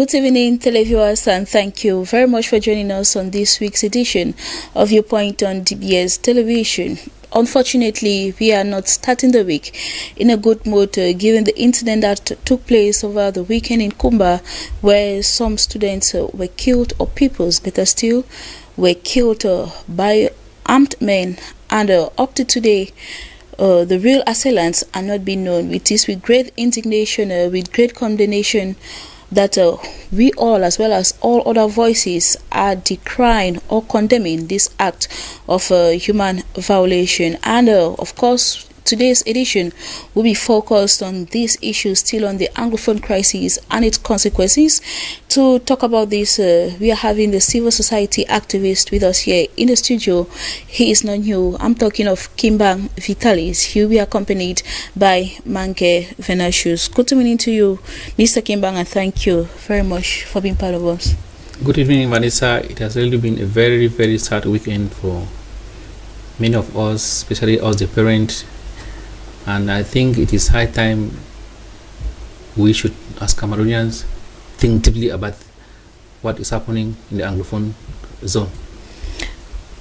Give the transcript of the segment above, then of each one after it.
Good evening, televiewers, and thank you very much for joining us on this week's edition of Viewpoint on DBS Television. Unfortunately, we are not starting the week in a good mood given the incident that took place over the weekend in Kumba, where some students were killed, or pupils, better still, were killed by armed men, and up to today, the real assailants are not being known. It is with great indignation, with great condemnation, that we all, as well as all other voices, are decrying or condemning this act of human violation. And of course, today's edition will be focused on these issues, still on the Anglophone crisis and its consequences. To talk about this, we are having the civil society activist with us here in the studio. He is not new. I'm talking of Kimbang Vitalis. He will be accompanied by Mange Venashus. Good evening to you, Mr. Kimbang, and thank you very much for being part of us. Good evening, Vanessa. It has really been a very, very sad weekend for many of us, especially us, the parents. And I think it is high time we should, as Cameroonians, think deeply about what is happening in the Anglophone zone.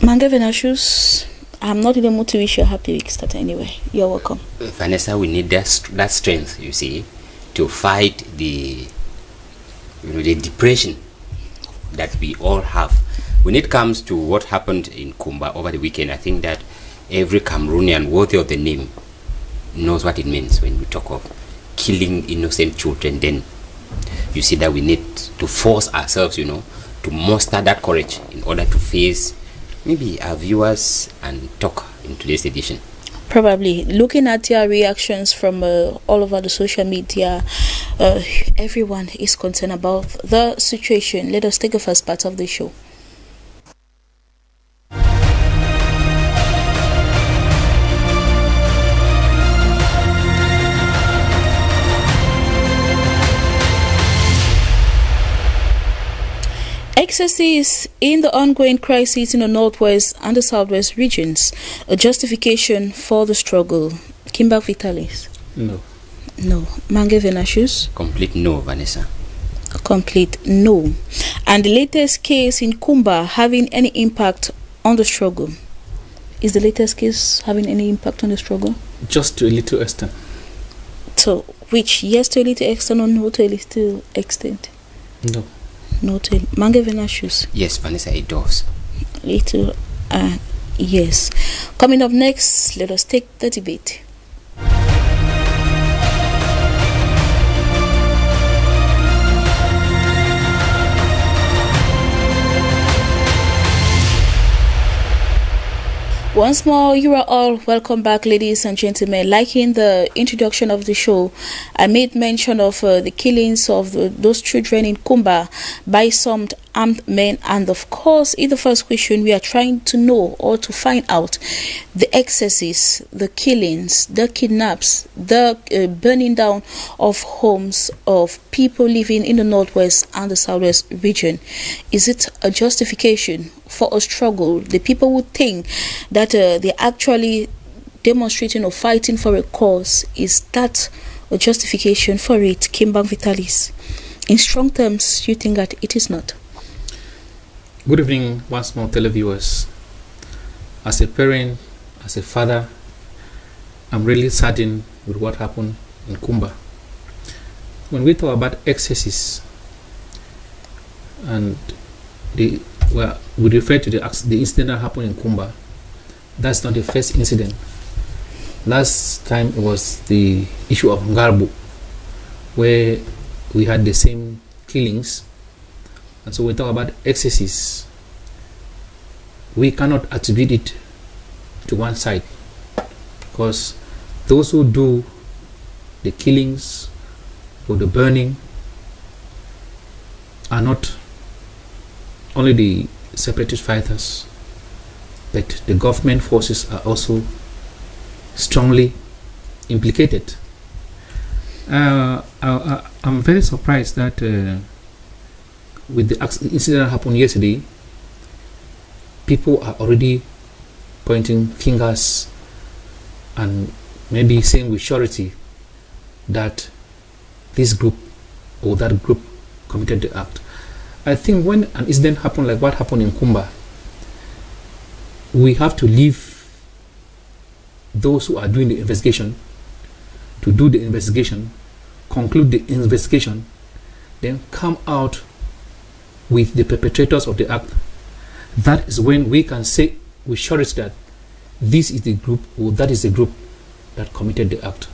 Mange Venashus, I'm not in the mood to wish you a happy week start anyway. You're welcome. Vanessa, we need that strength, you see, to fight the depression that we all have. When it comes to what happened in Kumba over the weekend, I think that every Cameroonian worthy of the name knows what it means when we talk of killing innocent children. Then you see that we need to force ourselves, to muster that courage in order to face maybe our viewers and talk in today's edition. Probably. Looking at your reactions from all over the social media, everyone is concerned about the situation. Let us take the first part of the show. Excesses in the ongoing crisis in the northwest and the southwest regions, a justification for the struggle. Kimbang Vitalis? No. No. Mange Venashus? Complete no, Vanessa. A complete no. And the latest case in Kumba having any impact on the struggle? Is the latest case having any impact on the struggle? Just to a little extent. So, which? Yes to a little extent or no to a little extent? No. Noted. Mange Venashus? Yes, Vanessa, it does. Little, yes. Coming up next, let us take the debate. Once more, you are all welcome back, ladies and gentlemen. Like in the introduction of the show, I made mention of the killings of those children in Kumba by some armed men, and of course, in the first question, we are trying to know or to find out the excesses, the killings, the kidnaps, the burning down of homes of people living in the northwest and the southwest region. Is it a justification for a struggle? The people would think that they're actually demonstrating or fighting for a cause. Is that a justification for it? Kimbang Vitalis, in strong terms, you think that it is not? Good evening once more, televiewers. As a parent, as a father, I'm really saddened with what happened in Kumba. When we talk about excesses, and we refer to the incident that happened in Kumba, that's not the first incident. Last time it was the issue of Ngarbu, where we had the same killings. And so we talk about excesses. We cannot attribute it to one side, because those who do the killings or the burning are not only the separatist fighters, but the government forces are also strongly implicated. I'm very surprised that with the incident that happened yesterday, people are already pointing fingers and maybe saying with surety that this group or that group committed the act. I think when an incident happened like what happened in Kumba, we have to leave those who are doing the investigation to do the investigation, conclude the investigation, then come out with the perpetrators of the act. That is when we can say with surety that this is the group, or that is the group that committed the act.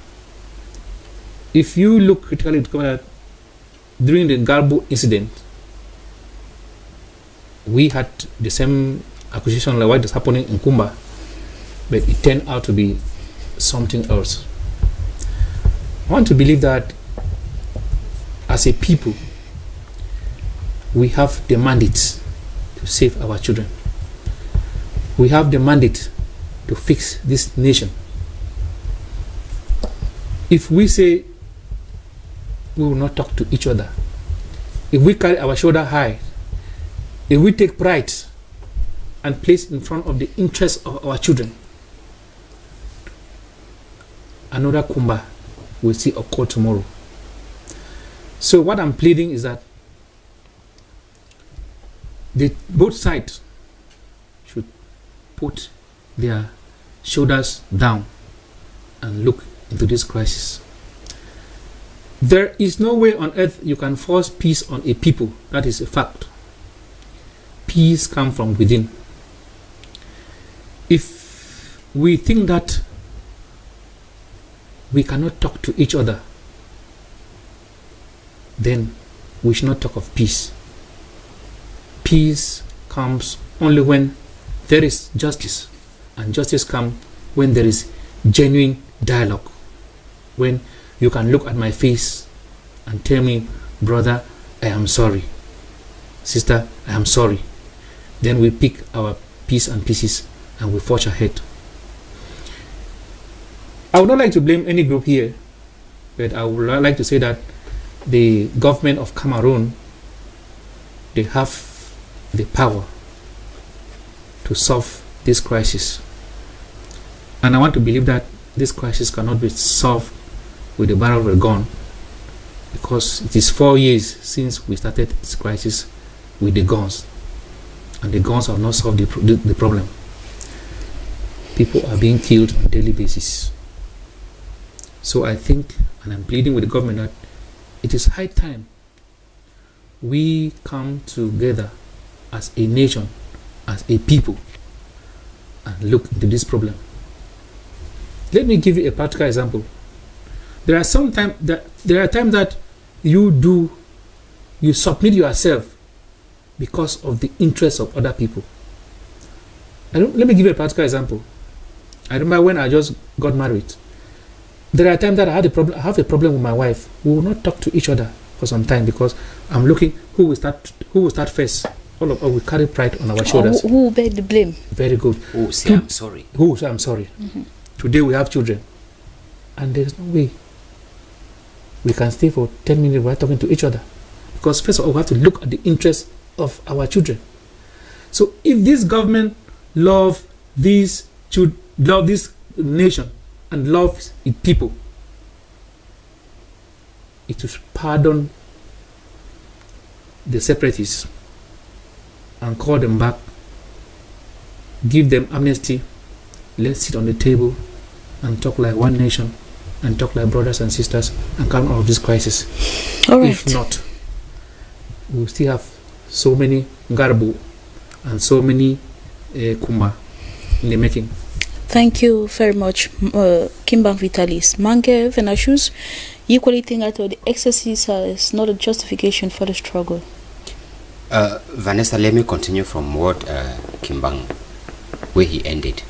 If you look critically at during the Garbo incident, we had the same accusation like what is happening in Kumba, but it turned out to be something else. I want to believe that as a people, we have the mandate to save our children. We have the mandate to fix this nation. If we say we will not talk to each other, if we carry our shoulder high, if we take pride and place in front of the interests of our children, another Kumba will see occur tomorrow. So what I'm pleading is that both sides should put their shoulders down and look into this crisis. There is no way on earth you can force peace on a people. That is a fact. Peace comes from within. If we think that we cannot talk to each other, then we should not talk of peace. Peace comes only when there is justice, and justice comes when there is genuine dialogue, when you can look at my face and tell me, brother, I am sorry, sister, I am sorry. Then we pick our piece and pieces and we forge ahead. I would not like to blame any group here, but I would like to say that the government of Cameroon, they have the power to solve this crisis. And I want to believe that this crisis cannot be solved with a barrel of a gun, because it is 4 years since we started this crisis with the guns, and the guns have not solved the problem. People are being killed on a daily basis. So I think, and I'm pleading with the government, that it is high time we come together as a nation, as a people, and look into this problem. Let me give you a practical example. There are times that you submit yourself because of the interests of other people. Let me give you a practical example. I remember when I just got married. There are times that I have a problem with my wife. We will not talk to each other for some time because I'm looking who will start first. All of us will carry pride on our shoulders. Who will bear the blame? Very good. Who will say I'm sorry? Who will say I'm sorry? Mm-hmm. Today we have children, and there is no way we can stay for 10 minutes without talking to each other, because first of all we have to look at the interests of our children. So if this government love this nation and loves its people, it should pardon the separatists and call them back, give them amnesty. Let's sit on the table and talk like one nation, and talk like brothers and sisters, and come out of this crisis. All right. If not, we will still have so many Garbo and so many Kumba in the making. Thank you very much, Kimbang Vitalis. Mange Venashus, equally think that the exercise is not a justification for the struggle. Vanessa, let me continue from what Kimbang, where he ended.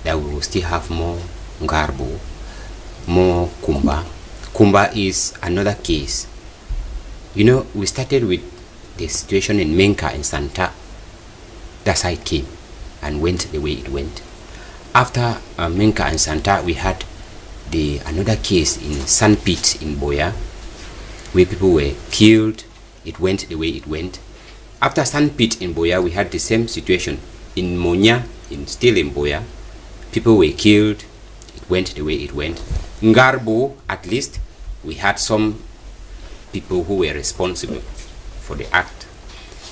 That we will still have more Garbo, more Kumba. Kumba is another case. You know, we started with the situation in Menka and Santa. That's how it came and went the way it went. After Menka and Santa, we had another case in Sandpit in Boya, where people were killed. It went the way it went. After Sandpit in Boya, we had the same situation in Monya, still in Boya. People were killed. It went the way it went. Ngarbo, at least, we had some people who were responsible for the act.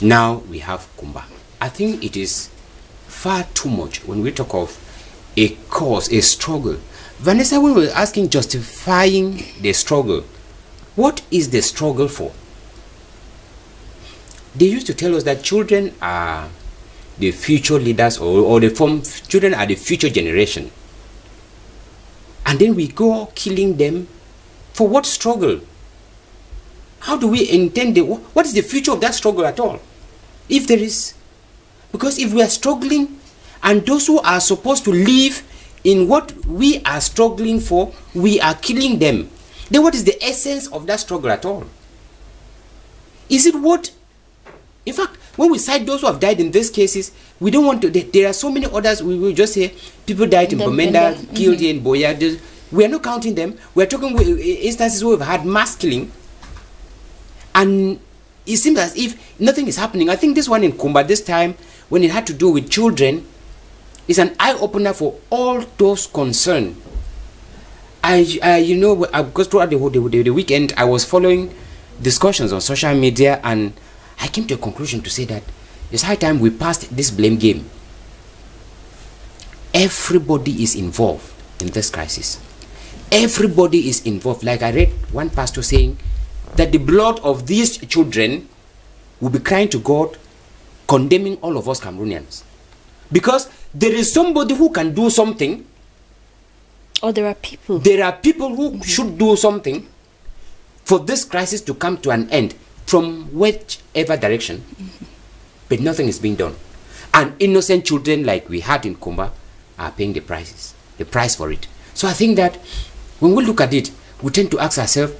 Now we have Kumba. I think it is far too much when we talk of a cause, a struggle. Vanessa, when we were asking justifying the struggle, what is the struggle for? They used to tell us that children are the future leaders, or children are the future generation. And then we go killing them for what struggle? How do we intend what is the future of that struggle at all? If there is, because if we are struggling and those who are supposed to live in what we are struggling for, we are killing them, then what is the essence of that struggle at all? Is it what, in fact, when we cite those who have died in these cases, we don't want to, there are so many others, we will just say people died in Bamenda, killed in Boya. We are not counting them. We are talking instances where we've had mass killing, and it seems as if nothing is happening. I think this one in Kumba, this time, when it had to do with children, is an eye-opener for all those concerned. You know, because throughout the weekend, I was following discussions on social media, and I came to a conclusion to say that it's high time we passed this blame game. Everybody is involved in this crisis. Everybody is involved. Like I read one pastor saying that the blood of these children will be crying to God, condemning all of us Cameroonians. Because there is somebody who can do something. Or there are people. There are people who should do something for this crisis to come to an end from whichever direction. But nothing is being done. And innocent children like we had in Kumba are paying the price for it. So I think that when we look at it, we tend to ask ourselves,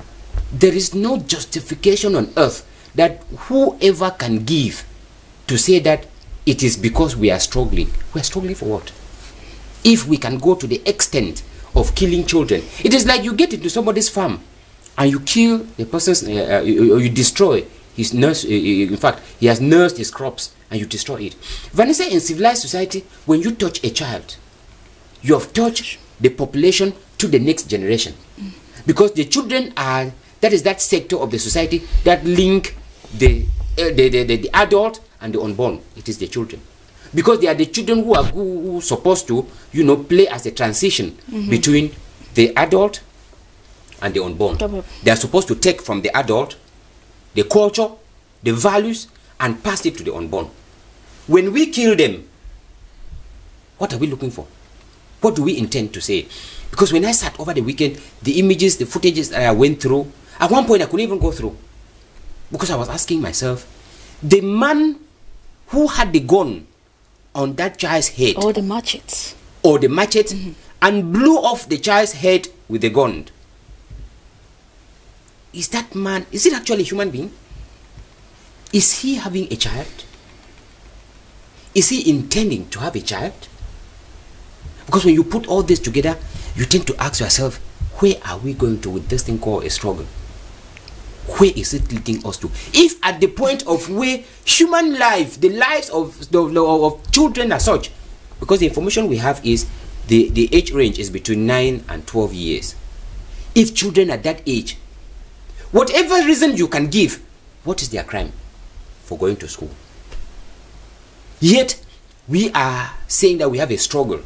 there is no justification on earth that whoever can give to say that it is because we are struggling. We are struggling for what? If we can go to the extent of killing children, it is like you get into somebody's farm and you kill the person's, or you destroy his nurse. In fact, he has nursed his crops and you destroy it. Vanessa, in civilized society, when you touch a child, you have touched the population to the next generation. Because the children are, that is that sector of the society that link the adult and the unborn. It is the children. Because they are the children who are supposed to, you know, play as a transition between the adult and the unborn. They are supposed to take from the adult the culture, the values, and pass it to the unborn. When we kill them, what are we looking for? What do we intend to say? Because when I sat over the weekend, the images, the footages that I went through, at one point I couldn't even go through. Because I was asking myself, the man who had the gun on that child's head, or the machete, and blew off the child's head with the gun, is that man, is it actually a human being? Is he having a child? Is he intending to have a child? Because when you put all this together, you tend to ask yourself, where are we going to with this thing called a struggle? Where is it leading us to? If at the point of where human life, the lives of children as such, because the information we have is the age range is between 9 and 12 years. If children at that age, whatever reason you can give, what is their crime for going to school? Yet, we are saying that we have a struggle.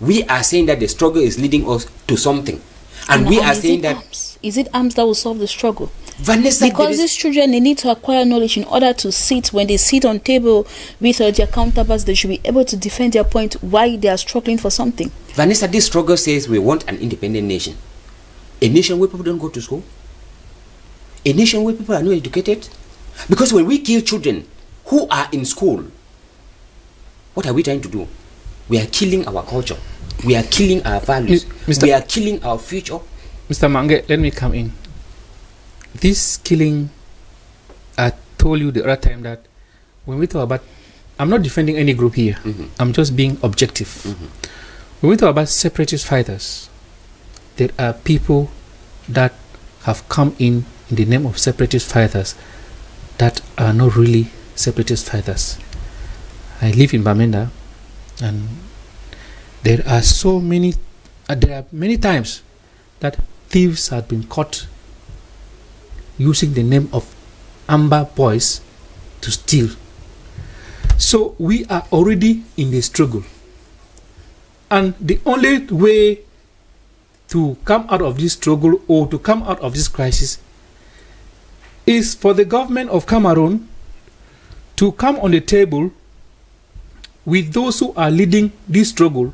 We are saying that the struggle is leading us to something. And we are saying that... Is it arms that will solve the struggle? Vanessa, because these children, they need to acquire knowledge in order to sit, when they sit on table with their counterparts, they should be able to defend their point why they are struggling for something. Vanessa, this struggle says we want an independent nation. A nation where people don't go to school. A nation where people are not educated. Because when we kill children who are in school, what are we trying to do? We are killing our culture. We are killing our values. We are killing our future. Mr. Mange, let me come in. This killing, I told you the other time that when we talk about, I'm not defending any group here. I'm just being objective. When we talk about separatist fighters, there are people that have come in the name of separatist fighters that are not really separatist fighters. I live in Bamenda, and there are so many, there are many times that thieves have been caught using the name of amber boys to steal. So we are already in the struggle. And the only way to come out of this struggle or to come out of this crisis is for the government of Cameroon to come on the table with those who are leading this struggle.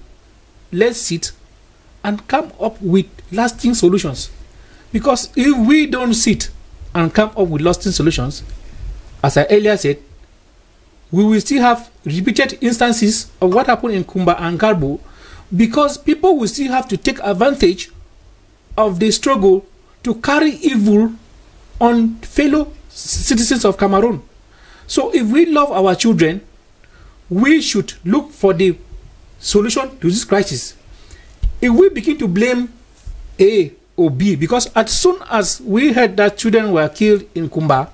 Let's sit and come up with lasting solutions. Because if we don't sit and come up with lasting solutions, as I earlier said, we will still have repeated instances of what happened in Kumba and Garbo, because people will still have to take advantage of the struggle to carry evil on fellow citizens of Cameroon. So if we love our children, we should look for the solution to this crisis. If we begin to blame A or B, because as soon as we heard that children were killed in Kumba,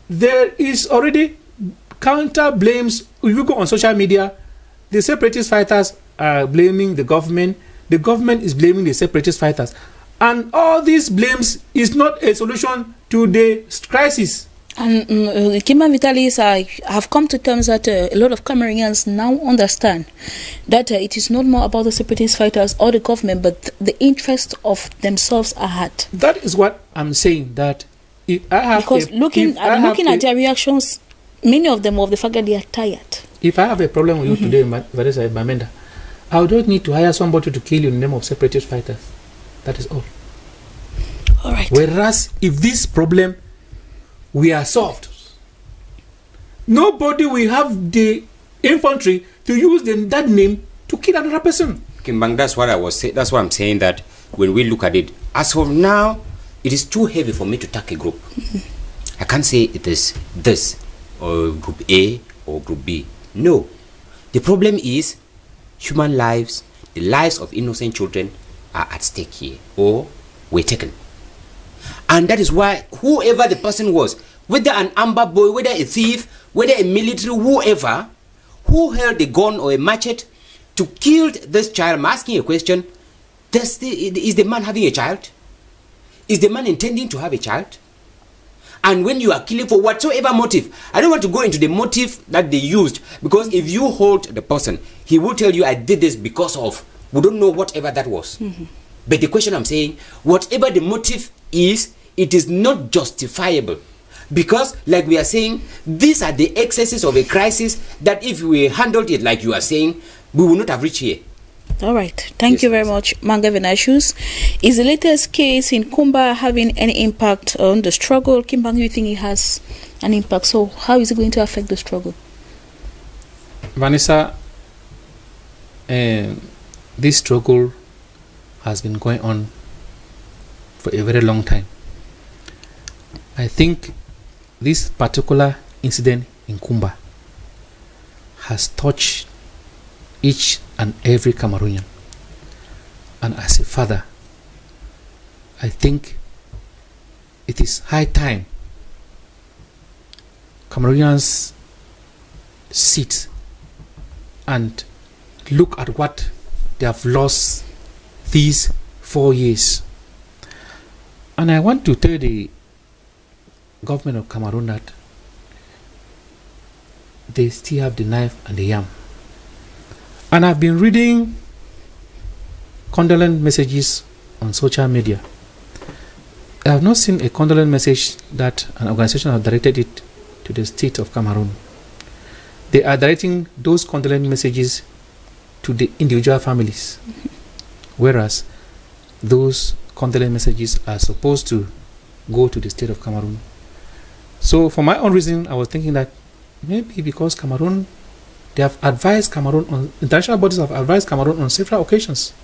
there is already counter blames. If you go on social media, the separatist fighters are blaming the government is blaming the separatist fighters, and all these blames is not a solution to the crisis. And Kimba Vitalis have come to terms that a lot of Cameroonians now understand that it is not more about the separatist fighters or the government, but the interests of themselves are at. That is what I'm saying. That if I have because looking at their reactions, many of them of the fact that they are tired. If I have a problem with you today, Vanessa Bamenda, I don't need to hire somebody to kill you in the name of separatist fighters. That is all. All right. Whereas if this problem we are solved, nobody will have the infantry to use that name to kill another person. Kimbang, that's what I was saying. That's why I'm saying that when we look at it, as of now, it is too heavy for me to tack a group. I can't say it is this or group A or group B. No. The problem is human lives, the lives of innocent children are at stake here or were taken. And that is why whoever the person was, whether an amber boy, whether a thief, whether a military, whoever, who held a gun or a machete to kill this child, I'm asking a question, is the man having a child? Is the man intending to have a child? And when you are killing for whatsoever motive, I don't want to go into the motive that they used, because if you hold the person, he will tell you I did this because of, we don't know whatever that was. But the question I'm saying, whatever the motive is, it is not justifiable. Because, like we are saying, these are the excesses of a crisis that if we handled it like you are saying, we will not have reached here. All right. Thank you very much, Manga Venashus. Is the latest case in Kumba having any impact on the struggle? Kimbang, you think it has an impact? So how is it going to affect the struggle? Vanessa, this struggle has been going on for a very long time. I think this particular incident in Kumba has touched each and every Cameroonian. And as a father, I think it is high time Cameroonians sit and look at what they have lost these 4 years. And I want to tell the government of Cameroon that they still have the knife and the yam. And I've been reading condolence messages on social media. I have not seen a condolence message that an organization has directed it to the state of Cameroon. They are directing those condolence messages to the individual families, whereas those condolence messages are supposed to go to the state of Cameroon. So for my own reason, I was thinking that maybe because Cameroon, they have advised Cameroon on, international bodies have advised Cameroon on several occasions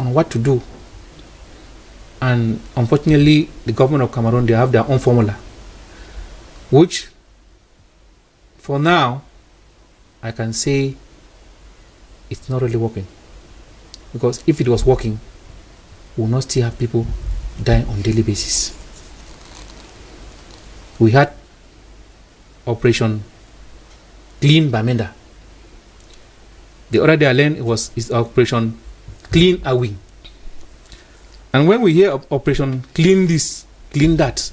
on what to do. And unfortunately, the government of Cameroon, they have their own formula, which for now, I can say it's not really working. Because if it was working, we will not still have people dying on a daily basis. We had Operation Clean Bamenda. The other day I learned is Operation Clean Away. And when we hear of Operation Clean this, clean that,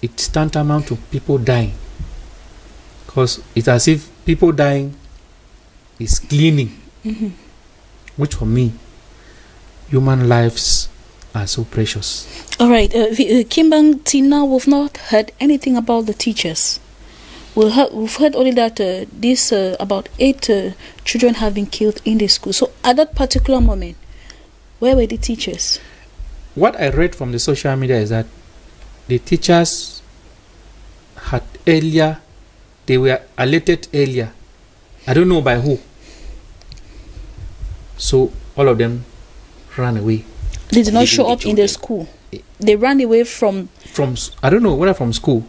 it's tantamount to people dying. Because it's as if people dying is cleaning. Which for me, human lives are so precious. All right, Kimbang, till now we've not heard anything about the teachers. We've heard only that about 8 children have been killed in the school. So at that particular moment, where were the teachers? What I read from the social media is that the teachers had earlier, they were alerted earlier. I don't know by who. So all of them ran away. They did not show up in the school. They ran away from I don't know, whether from school,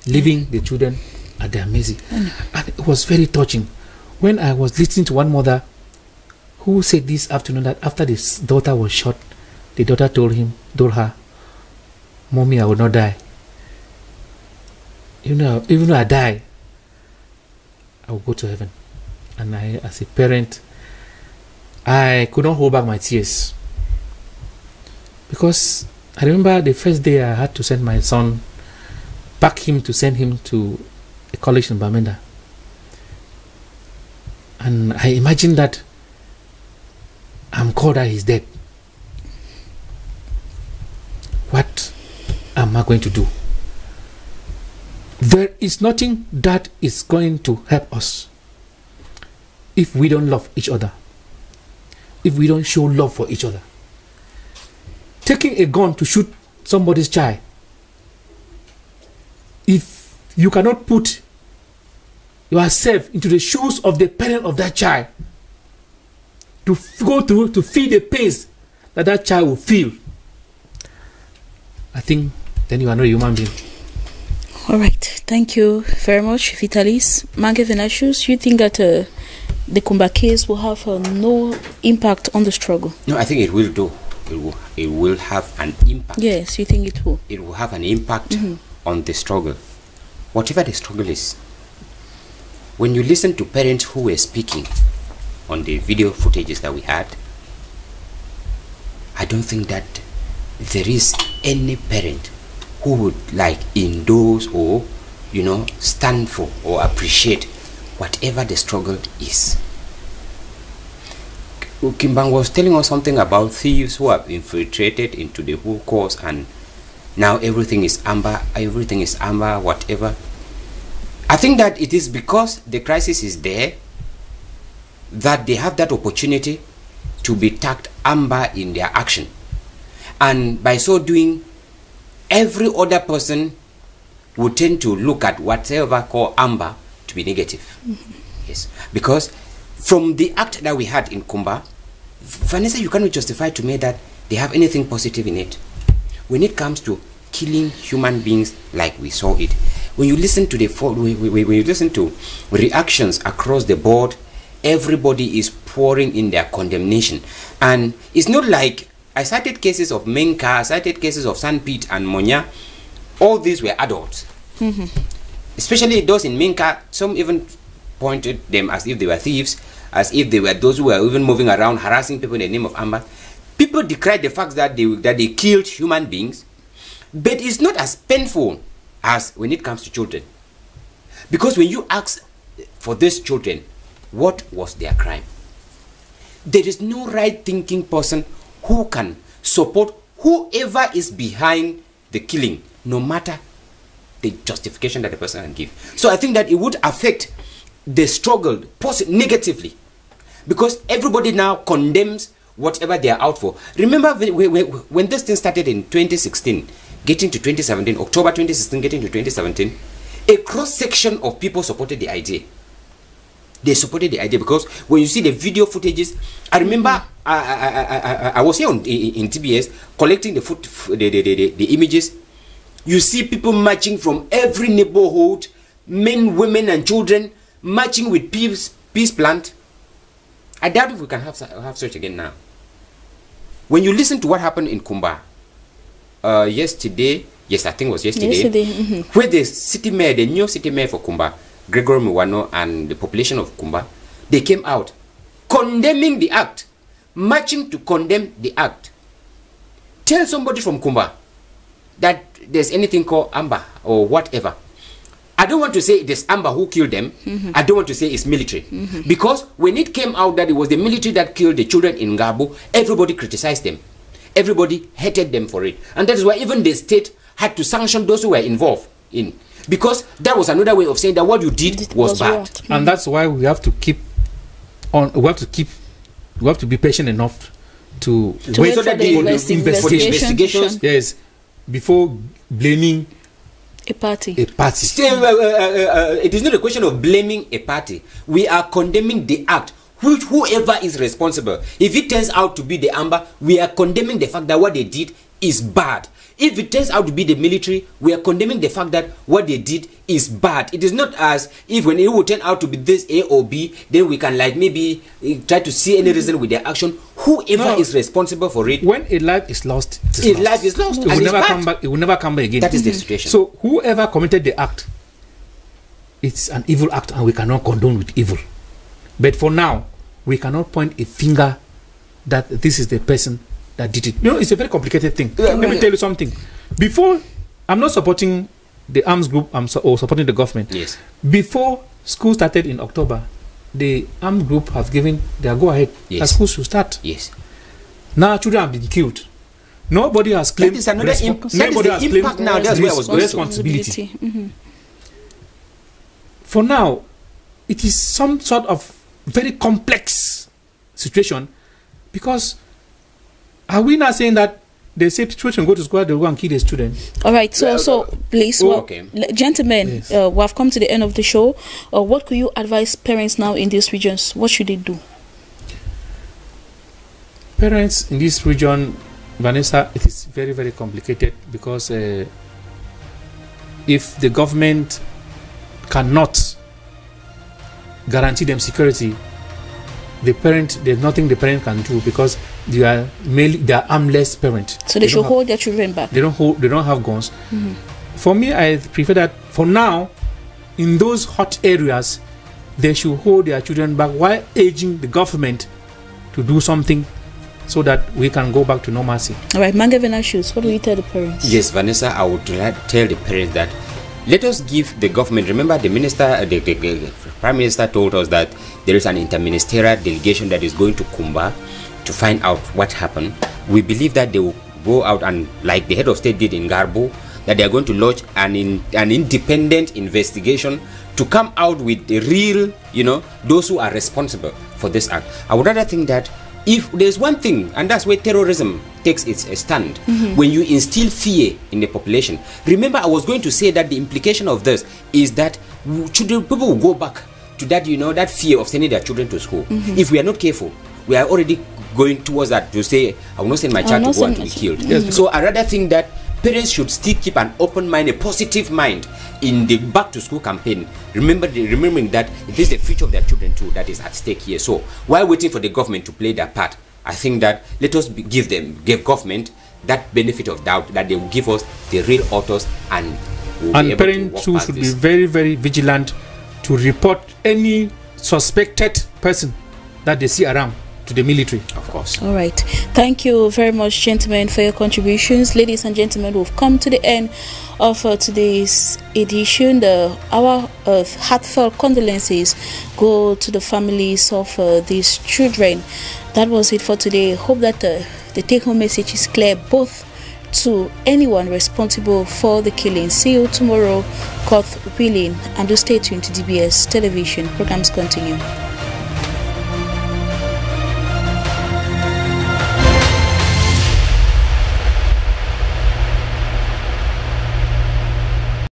leaving the children at their mercy. And it was very touching when I was listening to one mother who said this afternoon that after this daughter was shot, the daughter told her, "Mommy, I will not die. You know, even though I die, I will go to heaven." And I, as a parent, I could not hold back my tears, because I remember the first day I had to send my son, send him to a college in Bamenda. And I imagined that I'm called that he's dead. What am I going to do? There is nothing that is going to help us if we don't love each other, if we don't show love for each other. Taking a gun to shoot somebody's child, if you cannot put yourself into the shoes of the parent of that child to go through, to feel the pains that child will feel, I think then you are not a human being. All right, thank you very much, Vitalis. Mange Venatius, you think that the Kumba case will have no impact on the struggle? No, I think it will do. It will have an impact. Yes, you think it will? It will have an impact on the struggle. Whatever the struggle is. When you listen to parents who were speaking on the video footages that we had, I don't think that there is any parent who would like endorse or, you know, stand for or appreciate whatever the struggle is. Kimbang was telling us something about thieves who have infiltrated into the whole cause, and now everything is amber, whatever. I think that it is because the crisis is there that they have that opportunity to be tagged amber in their action. And by so doing, every other person would tend to look at whatever called amber to be negative. Yes, because from the act that we had in Kumba, Vanessa, you cannot justify to me that they have anything positive in it. When it comes to killing human beings like we saw it, when you listen to when you listen to reactions across the board, everybody is pouring in their condemnation. And it's not like I cited cases of Menka, I cited cases of Sanpete and Monya. All these were adults. Especially those in Menka, some even pointed them as if they were thieves, as if they were those who were even moving around harassing people in the name of Amber. People decried the fact that they killed human beings, but it's not as painful as when it comes to children. Because when you ask for these children, what was their crime? There is no right-thinking person who can support whoever is behind the killing, no matter the justification that the person can give. So I think that it would affect the struggle negatively, because everybody now condemns whatever they are out for. Remember when this thing started in 2016, getting to 2017, October 2016, getting to 2017, a cross-section of people supported the idea. They supported the idea because when you see the video footages, I remember I was here in TBS collecting the images. You see people marching from every neighborhood, men, women, and children marching with peace plant. I doubt if we can have such again now. When you listen to what happened in Kumba yesterday, yes, I think it was yesterday, where the city mayor, the new city mayor for Kumba, Gregory Miwano, and the population of Kumba, they came out condemning the act, marching to condemn the act. Tell somebody from Kumba that there's anything called Amber or whatever. I don't want to say it is Amber who killed them. I don't want to say it's military. Because when it came out that it was the military that killed the children in Garbo, everybody criticized them. Everybody hated them for it. And that is why even the state had to sanction those who were involved in. Because that was another way of saying that what you did was bad. And that's why we have to keep on, we have to be patient enough to wait for the investigation. Yes, before blaming a party. Still, it is not a question of blaming a party. We are condemning the act. Whoever is responsible. If it turns out to be the Amber, we are condemning the fact that what they did is bad. If it turns out to be the military, we are condemning the fact that what they did is bad. It is not as if when it would turn out to be this A or B, then we can like maybe try to see any reason with their action. Whoever is responsible for it. When a life is lost, life is lost. It will never come back. It will never come back again. That is the situation. So whoever committed the act, it's an evil act, and we cannot condone with evil. But for now, we cannot point a finger that this is the person that did it. You know, it's a very complicated thing. Let me tell you something. Before, I'm not supporting the arms group or supporting the government. Yes. Before school started in October, the armed group have given their go-ahead that school should start. Yes. Now children have been killed. Nobody has claimed responsibility. For now, it is some sort of very complex situation, because are we not saying that they say children go to school, they go and kill their students? All right, so please, gentlemen, we have come to the end of the show. What could you advise parents now in these regions? What should they do? Parents in this region, Vanessa, it is very, very complicated, because if the government cannot guarantee them security, there's nothing the parent can do, because they are armless parents. So they should hold their children back. They don't have guns. For me, I prefer that for now, in those hot areas, they should hold their children back while urging the government to do something so that we can go back to normalcy. All right, Mangavena Shoes, what do you tell the parents? Yes, Vanessa, I would tell the parents that let us give the government. Remember, the minister, the prime minister told us that there is an interministerial delegation that is going to Kumba to find out what happened. We believe that they will go out and, like the head of state did in Garbo, that they are going to launch an independent investigation to come out with the real, those who are responsible for this act. I would rather think that if there's one thing, and that's where terrorism takes its stand, when you instill fear in the population. Remember, I was going to say that the implication of this is that people will go back to that, that fear of sending their children to school. If we are not careful, we are already going towards that, to say, I will not send my child to go and to be killed. So I rather think that parents should still keep an open mind, a positive mind in the back to school campaign, remembering that it is the future of their children too that is at stake here. So while waiting for the government to play their part, I think that let us give government that benefit of doubt, that they will give us the real authors, and parents too should be very, very vigilant to report any suspected person that they see around to the military. Of course. All right. Thank you very much, gentlemen, for your contributions. Ladies and gentlemen, we've come to the end of today's edition. Our heartfelt condolences go to the families of these children. That was it for today. Hope that the take-home message is clear, both to anyone responsible for the killing. See you tomorrow, God willing, and do stay tuned to DBS Television. Programs continue.